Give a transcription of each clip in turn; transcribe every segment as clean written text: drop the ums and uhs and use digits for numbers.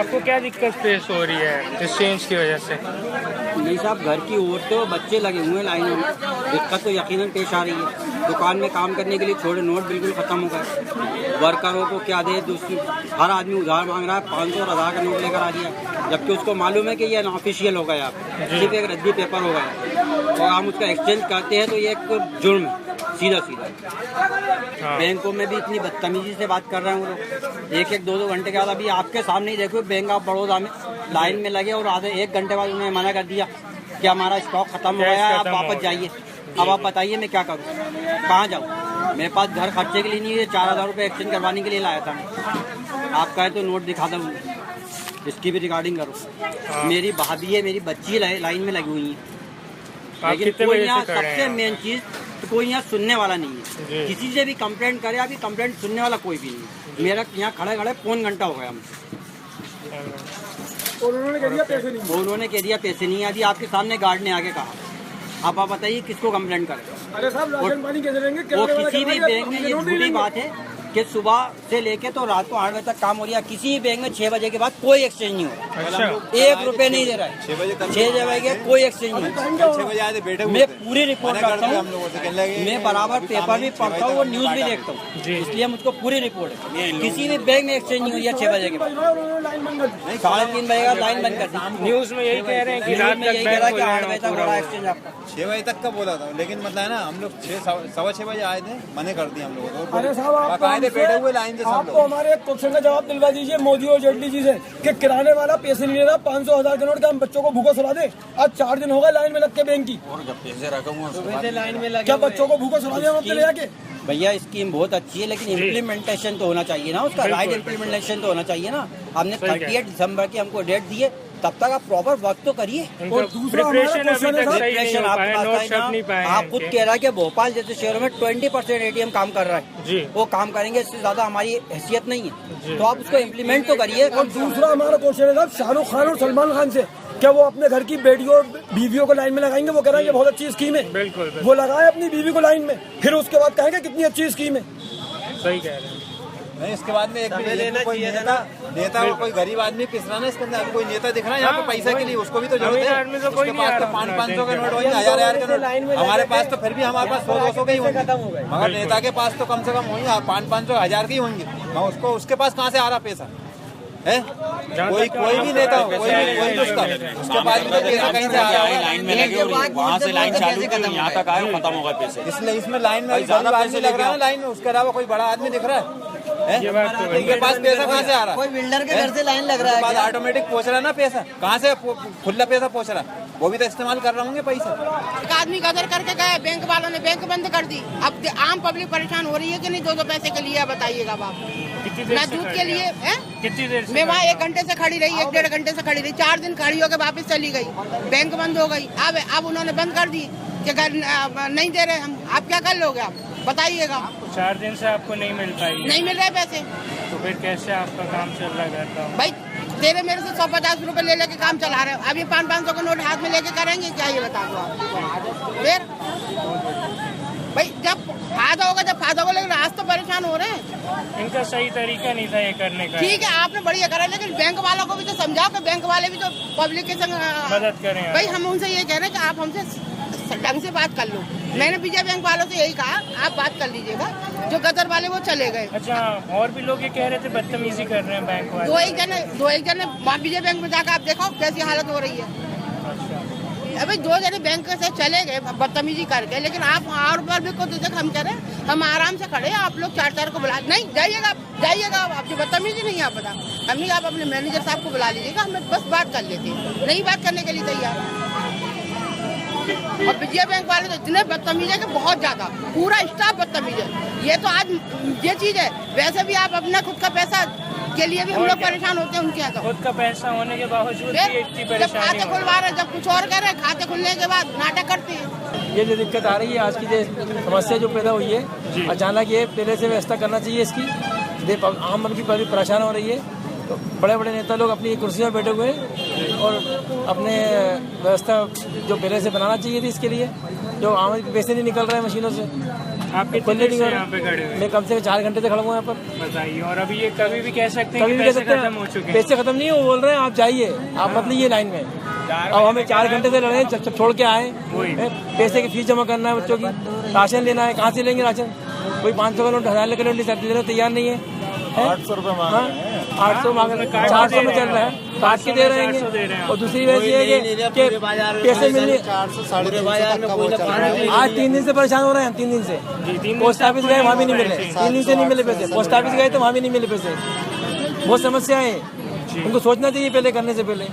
आपको क्या दिक्कत पेश हो रही है इस चेंज की वजह से? नहीं साहब, घर की औरतें और बच्चे लगे हुए हैं लाइनों में, दिक्कत तो यकीनन पेश आ रही है। दुकान में काम करने के लिए छोटे नोट बिल्कुल ख़त्म हो गए। वर्करों को क्या दे, दूसरी हर आदमी उधार मांग रहा है, 500 और 1000 का नोट लेकर आ दिया, जबकि उसको मालूम है कि ये अनऑफिशियल हो गया, सिर्फ एक रद्दी पेपर हो गया और हम उसका एक्सचेंज करते हैं तो ये एक जुर्म है सीधा। बैंकों में भी इतनी बदतमीजी से बात कर रहे हैं वो लोग, एक 2 घंटे के बाद। अभी आपके सामने ही देखो, बैंक ऑफ बड़ौदा में लाइन में लगे और आधे 1 घंटे बाद उन्होंने मना कर दिया कि हमारा स्टॉक खत्म हो गया है, आप वापस जाइए। अब आप बताइए मैं क्या करूँ, कहाँ जाऊँ? मेरे पास घर खर्चे के लिए नहीं है, 4000 रुपये एक्सचेंज करवाने के लिए लाया था मैं। आप कहे तो नोट दिखा दूँ, इसकी भी रिकॉर्डिंग करो। मेरी भाभी है, मेरी बच्ची लाइन में लगी हुई है, लेकिन कोई यहाँ सबसे मेन चीज़ तो कोई यहाँ सुनने वाला नहीं है। किसी से भी कंप्लेंट करे, अभी कंप्लेंट सुनने वाला कोई भी नहीं है। मेरा यहाँ खड़े पौन घंटा हो गया मुझे, उन्होंने कह दिया पैसे नहीं। अभी आपके सामने गार्ड ने आके कहा, आप बताइए किसको कंप्लेंट करें? अरे साहब, राशन पानी कैसे देंगे? वो किसी भी बैंक में ये झूठी बात है कि सुबह से लेके तो रात को 8 बजे तक काम हो रहा है। किसी भी बैंक में 6 बजे के बाद कोई एक्सचेंज नहीं हो रहा। अच्छा। 1 रुपए नहीं दे रहा है 6 बजे कोई एक्सचेंज नहीं। मैं पूरी रिपोर्ट करता हूँ, मैं बराबर पेपर भी पढ़ता हूँ और न्यूज भी देखता हूँ, इसलिए मुझको पूरी रिपोर्ट है। किसी भी बैंक में एक्सचेंज नहीं हुई है 6 बजे के बाद। 3:30 बजे का लाइन बंद कर दी। न्यूज में यही कह रहे हैं कि रात में यही कह रहा है कि 8 बजे तक बड़ा एक्सचेंज आपका। 6 बजे तक का बोला था, लेकिन मतलब है ना, हम लोग 6:15 बजे आए थे, मने कर दिया हम लोगों को। अरे साहब, बैठे हुए लाइन से आपको हमारे एक क्वेश्चन का जवाब दिलवा दीजिए मोदी और जेटली जी से कि किराने वाला पैसे नहीं ले रहा, 500 1000 के नोट का हम बच्चों को भूखा सुला दे। आज 4 दिन होगा लाइन में लग के बैंक की, और जब पैसे रखूंगा लाइन में लगे क्या बच्चों को भूखा सुला दे हम अपने ले आके? भैया स्कीम बहुत अच्छी है, लेकिन इम्प्लीमेंटेशन तो होना चाहिए ना, उसका राइट इम्प्लीमेंटेशन तो होना चाहिए ना। हमने 38 दिसंबर की हमको डेट दी है, तब तक आप प्रॉपर वर्क तो करिए। और दूसरा हमारा प्रिपरेशन आप खुद कह रहा है कि भोपाल जैसे शहरों में 20% ATM काम कर रहा है, वो काम करेंगे, इससे ज्यादा हमारी हैसियत नहीं है, तो आप उसको इम्प्लीमेंट तो करिए। और दूसरा हमारा क्वेश्चन है साहब शाहरुख खान और सलमान खान से, क्या वो अपने घर की बेटियों और बीवियों को लाइन में लगाएंगे? वो कह रहे हैं बहुत अच्छी स्कीम है, बिल्कुल वो लगाए अपनी बीवी को लाइन में, फिर उसके बाद कहेंगे कितनी अच्छी स्कीम है। सही कह रहे हैं। नहीं, इसके बाद में एक कोई नेता और कोई गरीब आदमी पिस रहा है इसके अंदर, कोई नेता दिख रहा है यहाँ पे पैसे के लिए, उसको भी तो जरूरत है। उसके पास तो 500 के नोट, 1000 के नोट, हमारे पास तो फिर भी हमारे पास 100-200 के ही होंगे, मगर नेता के पास तो कम से कम होंगे 500 1000 के ही होंगे। उसको उसके पास कहाँ से आ रहा पैसा है? कोई भी नेता हो, कोई उसके पास भी तो पैसा कहीं से आ रहा है। लाइन में लगे और वहाँ से लाइन चालू हुई, यहाँ तक आए खत्म होगा पैसे। इसलिए इसमें लाइन में ज्यादा पैसे लग रहा है लाइन में, उसके अलावा कोई बड़ा आदमी दिख रहा है? उनके पास पैसा कहाँ से आ रहा है? कोई बिल्डर के घर से लाइन लग रहा है, ऑटोमेटिक पहुँच रहा है ना पैसा, कहाँ से खुला पैसा पहुँच रहा है? वो भी तो इस्तेमाल कर रहे होंगे पैसा। एक आदमी गदर करके गए, बैंक वालों ने बैंक बंद कर दी। अब आम पब्लिक परेशान हो रही है कि नहीं 2 पैसे के लिए? बताइएगा आप, ना दूध के लिए है? कितनी देर मैं वहाँ 1 घंटे से खड़ी रही, 1-1.5 घंटे से खड़ी रही, 4 दिन खड़ी होकर वापस चली गई, बैंक बंद हो गई। अब उन्होंने बंद कर दी कि नहीं दे रहे हम। आप क्या कर लोगे? आप बताइएगा। 4 दिन से आपको नहीं मिल पाई? नहीं मिल रहे पैसे, तो फिर कैसे आपका काम चल रहा है घर का? भाई तेरे मेरे से 150 रुपए ले लेके काम चला रहे हो। अब ये 500 का नोट हाथ में लेके करेंगे क्या? ये बता दो आप। फिर भाई जब फायदा होगा लेकिन आज तो परेशान हो रहे हैं। इनका सही तरीका नहीं था ये करने का। ठीक है, आपने बढ़िया करा, लेकिन बैंक वालों को भी तो समझाओ कि बैंक वाले भी तो पब्लिक के संग मदद करें। भाई हम उनसे ये कह रहे हैं कि आप हमसे ढंग से बात कर लो। मैंने विजय बैंक वालों से यही कहा, आप बात कर लीजिएगा। जो गदर वाले वो चले गए। अच्छा, और भी लोग ये कह रहे थे बदतमीजी कर रहे हैं बैंक वाले। 2-1 जने विजय बैंक में जाकर आप देखो कैसी हालत हो रही है। अभी 2 जने बैंक से चले गए बदतमीजी करके, लेकिन आप और पर को देख हम कह रहे हैं हम आराम से खड़े हैं, आप लोग 4 को बुला नहीं जाइएगा आप जो बदतमीजी नहीं आप बता हम नहीं, आप अपने मैनेजर साहब को बुला लीजिएगा, हम बस बात कर लेते हैं, नहीं बात करने के लिए तैयार। और विजय बैंक वाले तो इतने बदतमीज है कि बहुत ज्यादा, पूरा स्टाफ बदतमीज है। ये तो आज ये चीज है, वैसे भी आप अपना खुद का पैसा के लिए भी हम लोग परेशान होते हैं उनके यहाँ। तो खुद का पैसा होने के बावजूद जब खाते खुलवा रहे, जब कुछ और कर रहे, खाते खुलने के बाद नाटक करते हैं। ये जो दिक्कत आ रही है, आज की जो समस्या जो पैदा हुई है, अचानक ये पहले से व्यवस्था करना चाहिए इसकी। आम आदमी की परेशान हो रही है, तो बड़े बड़े नेता लोग अपनी कुर्सियों में बैठे हुए हैं और अपने व्यवस्था जो पहले से बनाना चाहिए थी इसके लिए, जो आम आदमी के पैसे नहीं निकल रहे हैं मशीनों से, आप कितने खुले देर से यहाँ पे खड़े हुए? मैं कम से कम 4 घंटे से खड़ा हुआ यहाँ पर। बताइए। और अभी ये कभी भी कह सकते हैं कभी कि भी कह पैसे सकते खत्म हो चुके हैं हैं। पैसे खत्म नहीं है, वो बोल रहे हैं आप जाइए, आप मत लीजिए लाइन में। अब हमें 4 घंटे से लड़े, जब छोड़ के आए, पैसे की फीस जमा करना है बच्चों की, राशन लेना है, कहाँ से लेंगे राशन? कोई 500 का नोट 1000 का नोट देने तैयार नहीं है। 800 रुपए मांग रहे हैं। 800 मांग रहे हैं, 400 में चल रहा है, काट के दे रहे हैं। और दूसरी बात ये है कि पैसे मिलने 400 साढ़े 300 आज 3 दिन से परेशान हो रहे हैं हम, 3 दिन से। पोस्ट ऑफिस गए वहाँ भी नहीं मिले, 3 दिन से नहीं मिले पैसे। पोस्ट ऑफिस गए तो वहाँ भी नहीं मिले पैसे। बहुत समस्या है, उनको सोचना चाहिए पहले करने से पहले।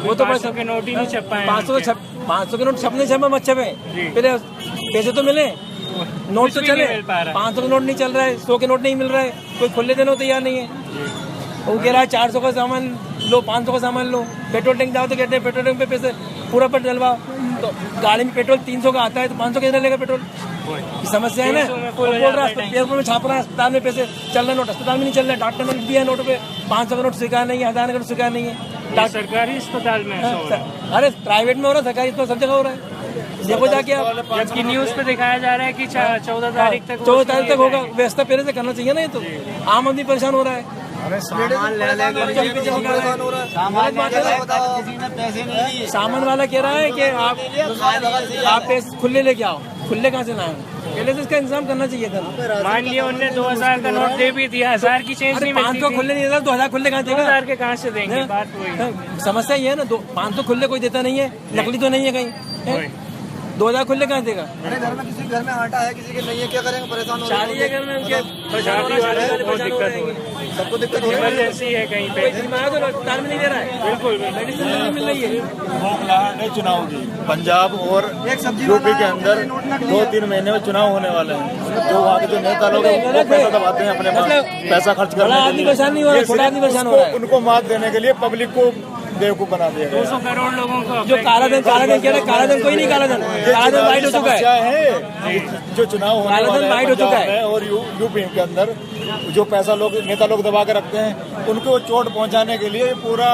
वो तो 500 के नोट ही नहीं छप पाए। 500 के नोट छपने छपे मत छपे, पहले पैसे तो मिले, नोट तो चले। 500 का नोट नहीं चल रहा है, 100 के नोट नहीं मिल रहा है, कोई खुले देने को तैयार नहीं है। वो कह रहा है 400 का सामान लो, 500 का सामान लो। पेट्रोल टैंक जाओ तो कहते हैं पेट्रोल टैंक पे पैसे पूरा पर डलवाओ, तो गाड़ी में पेट्रोल 300 का आता है तो 500 कैसे डलेगा पेट्रोल? समस्या है ना। बोल रहा है एयरपोर्ट में छाप रहा है, अस्पताल में पैसे चल रहे, नोट अस्पताल में नहीं चल रहे। डॉक्टर ने लिख दिया नोट पे 500 का नोट स्वीकार नहीं है, 1000 का नोट स्वीकार नहीं है। सरकारी अस्पताल में ऐसा हो रहा है। अरे प्राइवेट में हो रहा है, सरकारी तो सब जगह हो रहा है। देखो जाके आप, जबकि न्यूज पे दिखाया जा रहा है कि 14 तारीख तक 14 तारीख तक होगा। व्यवस्था पहले से करना चाहिए ना, ये तो आम आदमी परेशान हो रहा है। सामान वाला कह रहा है कि आप पैसे खुले लेके आओ, खुले कहाँ से लाए? पहले से इसका इंतजाम करना चाहिए था। मान लिया उनने 2000 का नोट दे भी दिया, 1000 की चेंज नहीं मिलती 500 खुले नहीं देता, 2000 खुले कहाँ देगा? 2000 के कहाँ से देंगे? बात वही। समस्या ये है ना, 500 खुले कोई देता नहीं है, नकली तो नहीं है कहीं। 2000 खुले कहाँ देगा? घर में किसी घर में आटा है, किसी के नहीं है, क्या करेंगे? परेशान हो रहे शादी है घर में उनके, शादी वाले को बहुत दिक्कत हो रही है, सबको दिक्कत हो रही है। इमरजेंसी है कहीं पे। तो अस्पताल में नहीं दे रहा है, बिल्कुल मेडिसिन नहीं मिल रही है। भोखलाहट है चुनाव की। पंजाब और यूपी के अंदर 2-3 महीने में चुनाव होने वाले हैं। जो वहाँ के जो नेता लोग हैं वो पैसा दबाते हैं अपने पास, पैसा खर्च करने के लिए। परेशान नहीं हो रहा है, छोटा आदमी परेशान हो रहा है। उनको मात देने के लिए पब्लिक को बेवकूफ बना दिया गया। 200 करोड़ लोगों को जो काला धन कह रहे हैं, काला धन कोई नहीं, काला धन वाइट हो चुका है। समस्या है जो चुनाव होने काला धन वाला है वाइट हो चुका पंजाब है। में और यूपी के अंदर जो पैसा लोग नेता लोग दबा के रखते हैं, उनको चोट पहुंचाने के लिए पूरा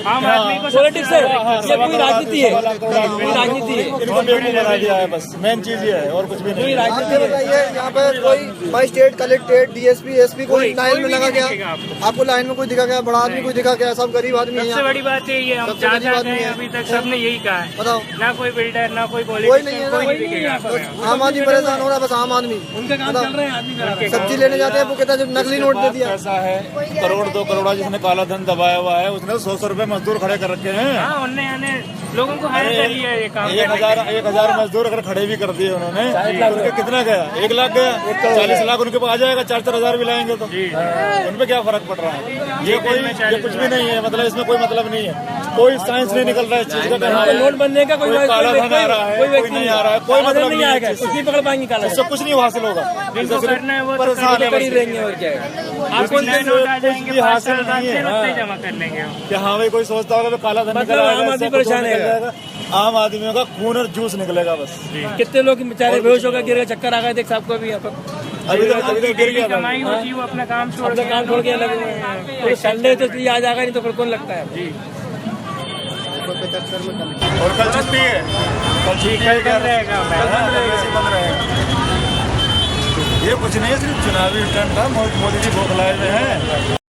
आम आदमी को पॉलिटिक्स है, ये कोई राजनीति है, कोई राजनीति है, इनको बेवकूफ बना दिया है। बस मेन चीज ये है और कुछ भी नहीं। आप ये बताइए, यहाँ पर कोई मजिस्ट्रेट, कलेक्टेड, DSP, SP कोई लाइन में लगा गया? आपको लाइन में कोई दिखा गया? बड़ा आदमी कोई दिखा गया? सब गरीब आदमी है सबसे यहाँ। बड़ी बात ये है, हम सबसे जहाँ बड़ी बात गए ये है। अभी तक सबने यही कहा है, बताओ, ना कोई बिल्डर, ना कोई कोई नहीं है पॉलिटिशियन, ना, कोई नहीं दिखेगा आपको यहाँ। आम आदमी परेशान हो रहा है, बस आम आदमी। उनका काम चल रहा है, आदमी कर रहा है। सब्जी लेने जाते हैं, वो कहता है जब नकली नोट दे दिया। पैसा है करोड़ 2 करोड़ जिसने काला धन दबाया हुआ है, उसने 100 रुपए मजदूर खड़े कर रखे हैं। हाँ, उनने लोगों को हायर कर लिया है ये काम करने के लिए। 1000 मजदूर अगर खड़े भी कर दिए उन्होंने, उनके कितना गया? 1 लाख गया, 40 लाख उनके पास आ जाएगा। 4-4 हजार भी लाएंगे तो उनपे क्या फर्क पड़ रहा है? ये कुछ भी नहीं है, मतलब इसमें कोई मतलब नहीं है, कोई साइंस नहीं निकल रहा है इस चीज का। कहाँ नोट बनने का कोई काला धन आ रहा है, कोई नहीं आ रहा है, कोई मतलब नहीं नहीं आएगा, है। कुछ नहीं पकड़ पाएंगे काला इससे कुछ नहीं हासिल होगा। जिनको करना है वो तो परेशान है कर ही बस। रहेंगे और क्या है। आपको नए नोट आ जाएंगे, भी 5 हासिल साल बाद नहीं है। फिर उतने जमा कर लेंगे हम। कि हाँ भाई, कोई सोचता होगा तो काला धन मतलब निकल आएगा, आम आदमी इससे कुछ परेशान निकल है। जाएगा। आम आदमियों का खून और जूस निकलेगा बस। कितने लोग बेचारे बेहोश होकर गिर गए, चक्कर आ गए, देख साहब को भी यहाँ पर। अभी तक गिर गया था। कमाई होती है, वो अपना काम छोड़ अपना के काम छोड़ के अलग हुए हैं। तो संडे तो इसलिए आ जाएगा, नहीं तो फिर कौन लगता है? और कल छुट्टी है, कल छुट्टी है, कल बंद रहेगा, बंद रहेगा। ये कुछ नहीं है, सिर्फ चुनावी स्टंट था। मोदी जी बौखलाए हुए हैं।